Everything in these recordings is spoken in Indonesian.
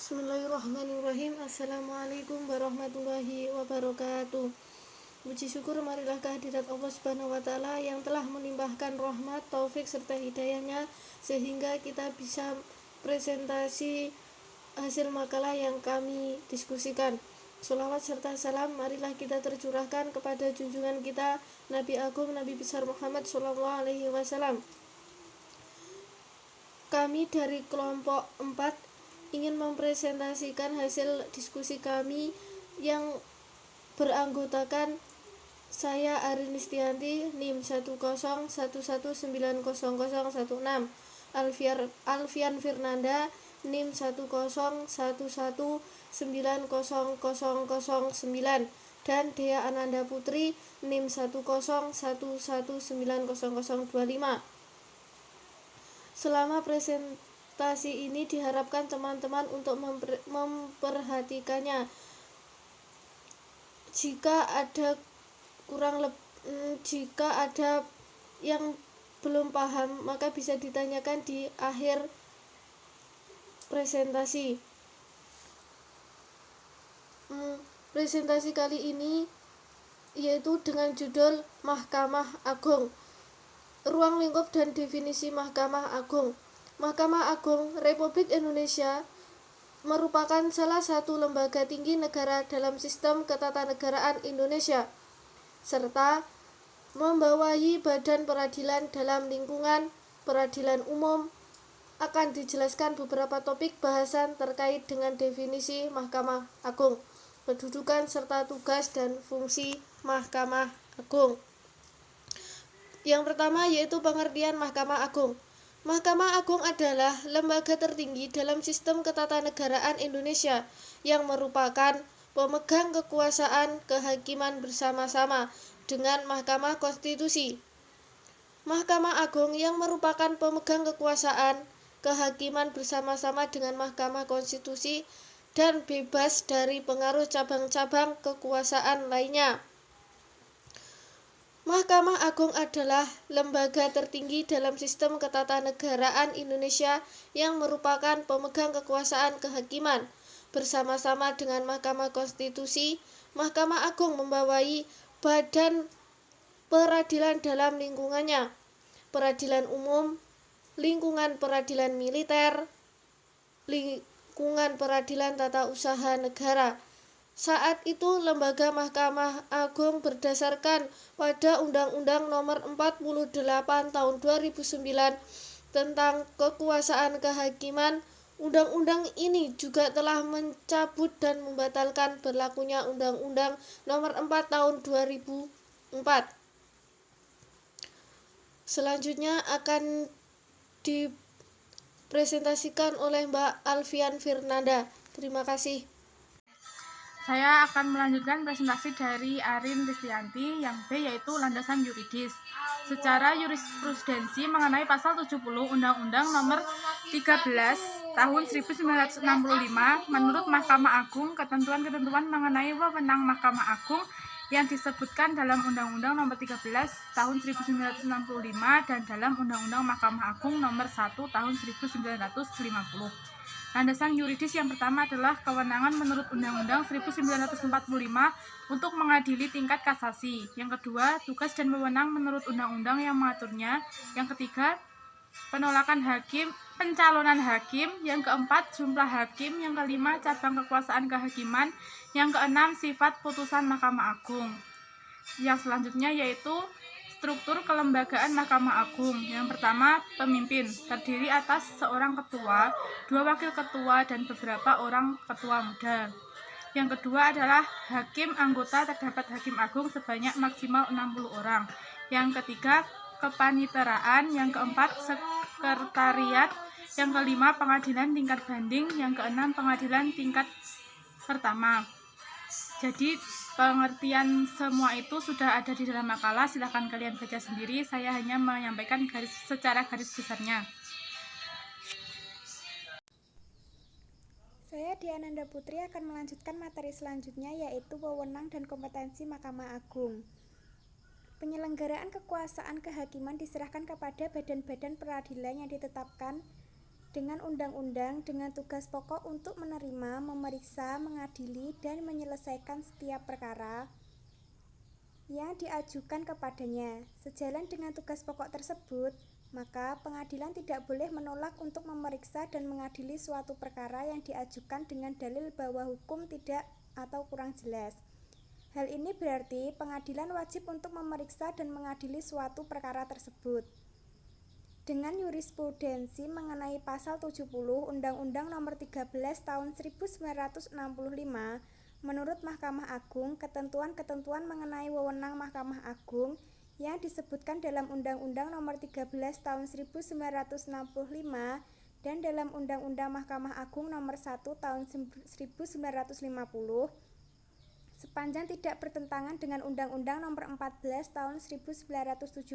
Bismillahirrahmanirrahim. Assalamualaikum warahmatullahi wabarakatuh. Puji syukur marilah kehadirat Allah Subhanahu wa taala yang telah melimpahkan rahmat, taufik serta hidayahnya sehingga kita bisa presentasi hasil makalah yang kami diskusikan. Sholawat serta salam marilah kita tercurahkan kepada junjungan kita Nabi Agung Nabi besar Muhammad Shallallahu Alaihi Wasallam. Kami dari kelompok 4 ingin mempresentasikan hasil diskusi kami yang beranggotakan saya Arin Listianti NIM 101190016, Alfian Firnanda NIM 101190009 dan Dea Ananda Putri NIM 101190025. Selama presentasi ini diharapkan teman-teman untuk memperhatikannya. Jika ada yang belum paham, maka bisa ditanyakan di akhir presentasi. Presentasi kali ini yaitu dengan judul Mahkamah Agung. Ruang lingkup dan definisi Mahkamah Agung. Mahkamah Agung Republik Indonesia merupakan salah satu lembaga tinggi negara dalam sistem ketatanegaraan Indonesia, serta membawahi badan peradilan dalam lingkungan peradilan umum. Akan dijelaskan beberapa topik bahasan terkait dengan definisi Mahkamah Agung, kedudukan serta tugas dan fungsi Mahkamah Agung. Yang pertama yaitu pengertian Mahkamah Agung. Mahkamah Agung adalah lembaga tertinggi dalam sistem ketatanegaraan Indonesia yang merupakan pemegang kekuasaan kehakiman bersama-sama dengan Mahkamah Konstitusi. Mahkamah Agung yang merupakan pemegang kekuasaan kehakiman bersama-sama dengan Mahkamah Konstitusi dan bebas dari pengaruh cabang-cabang kekuasaan lainnya. Mahkamah Agung adalah lembaga tertinggi dalam sistem ketatanegaraan Indonesia yang merupakan pemegang kekuasaan kehakiman. Bersama-sama dengan Mahkamah Konstitusi, Mahkamah Agung membawahi badan peradilan dalam lingkungannya, peradilan umum, lingkungan peradilan militer, lingkungan peradilan tata usaha negara. Saat itu lembaga Mahkamah Agung berdasarkan pada Undang-Undang Nomor 48 Tahun 2009 tentang Kekuasaan Kehakiman. Undang-undang ini juga telah mencabut dan membatalkan berlakunya Undang-Undang Nomor 4 Tahun 2004. Selanjutnya akan dipresentasikan oleh Mbak Alfian Firnanda. Terima kasih. Saya akan melanjutkan presentasi dari Arin Listianti yang B, yaitu landasan yuridis. Secara jurisprudensi mengenai pasal 70 Undang-Undang Nomor 13 Tahun 1965, menurut Mahkamah Agung, ketentuan-ketentuan mengenai wewenang Mahkamah Agung yang disebutkan dalam Undang-Undang Nomor 13 Tahun 1965 dan dalam Undang-Undang Mahkamah Agung Nomor 1 Tahun 1950. Landasan yuridis yang pertama adalah kewenangan menurut Undang-Undang 1945 untuk mengadili tingkat kasasi. Yang kedua, tugas dan wewenang menurut undang-undang yang mengaturnya. Yang ketiga, penolakan hakim, pencalonan hakim. Yang keempat, jumlah hakim. Yang kelima, cabang kekuasaan kehakiman. Yang keenam, sifat putusan Mahkamah Agung. Yang selanjutnya yaitu struktur kelembagaan Mahkamah Agung. Yang pertama, pemimpin, terdiri atas seorang ketua, 2 wakil ketua, dan beberapa orang ketua muda. Yang kedua adalah hakim anggota, terdapat hakim agung sebanyak maksimal 60 orang. Yang ketiga, kepaniteraan. Yang keempat, sekretariat. Yang kelima, pengadilan tingkat banding. Yang keenam, pengadilan tingkat pertama. Jadi pengertian semua itu sudah ada di dalam makalah, silahkan kalian baca sendiri. Saya hanya menyampaikan secara garis besarnya. Saya Dea Ananda Putri akan melanjutkan materi selanjutnya, yaitu wewenang dan kompetensi Mahkamah Agung. Penyelenggaraan kekuasaan kehakiman diserahkan kepada badan-badan peradilan yang ditetapkan dengan undang-undang dengan tugas pokok untuk menerima, memeriksa, mengadili, dan menyelesaikan setiap perkara yang diajukan kepadanya. Sejalan dengan tugas pokok tersebut, maka pengadilan tidak boleh menolak untuk memeriksa dan mengadili suatu perkara yang diajukan dengan dalil bahwa hukum tidak atau kurang jelas. Hal ini berarti pengadilan wajib untuk memeriksa dan mengadili suatu perkara tersebut. Dengan jurisprudensi mengenai pasal 70 Undang-Undang Nomor 13 Tahun 1965, menurut Mahkamah Agung, ketentuan-ketentuan mengenai wewenang Mahkamah Agung yang disebutkan dalam Undang-Undang Nomor 13 Tahun 1965 dan dalam Undang-Undang Mahkamah Agung Nomor 1 Tahun 1950 sepanjang tidak bertentangan dengan Undang-Undang Nomor 14 Tahun 1970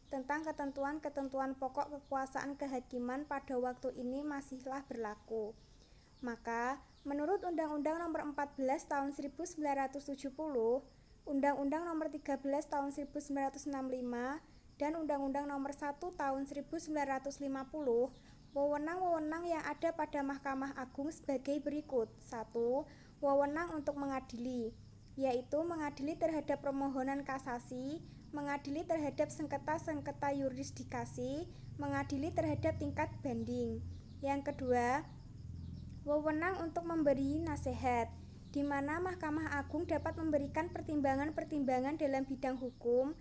tentang ketentuan-ketentuan pokok kekuasaan kehakiman pada waktu ini masihlah berlaku. Maka, menurut Undang-Undang Nomor 14 Tahun 1970, Undang-Undang Nomor 13 Tahun 1965, dan Undang-Undang Nomor 1 Tahun 1950, wewenang-wewenang yang ada pada Mahkamah Agung sebagai berikut. 1. Wewenang untuk mengadili, yaitu mengadili terhadap permohonan kasasi, mengadili terhadap sengketa-sengketa yurisdikasi, mengadili terhadap tingkat banding. Yang kedua, wewenang untuk memberi nasihat, di mana Mahkamah Agung dapat memberikan pertimbangan-pertimbangan dalam bidang hukum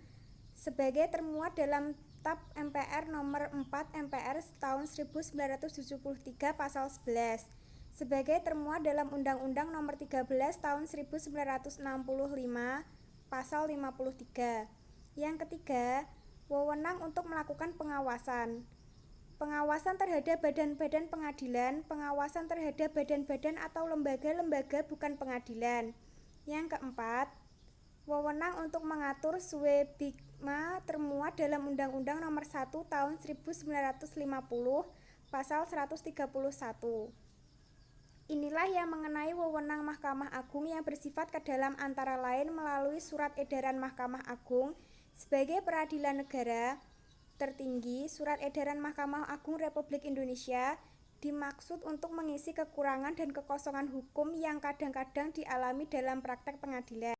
sebagai termuat dalam Tab MPR Nomor 4 MPR tahun 1973 Pasal 11, sebagai termuat dalam Undang-Undang Nomor 13 Tahun 1965 Pasal 53. Yang ketiga, wewenang untuk melakukan pengawasan. Pengawasan terhadap badan-badan pengadilan, pengawasan terhadap badan-badan atau lembaga-lembaga bukan pengadilan. Yang keempat, wewenang untuk mengatur swebigma termuat dalam Undang-Undang Nomor 1 Tahun 1950 Pasal 131. Inilah yang mengenai wewenang Mahkamah Agung yang bersifat ke dalam antara lain melalui Surat Edaran Mahkamah Agung sebagai peradilan negara tertinggi. Surat Edaran Mahkamah Agung Republik Indonesia dimaksud untuk mengisi kekurangan dan kekosongan hukum yang kadang-kadang dialami dalam praktek pengadilan.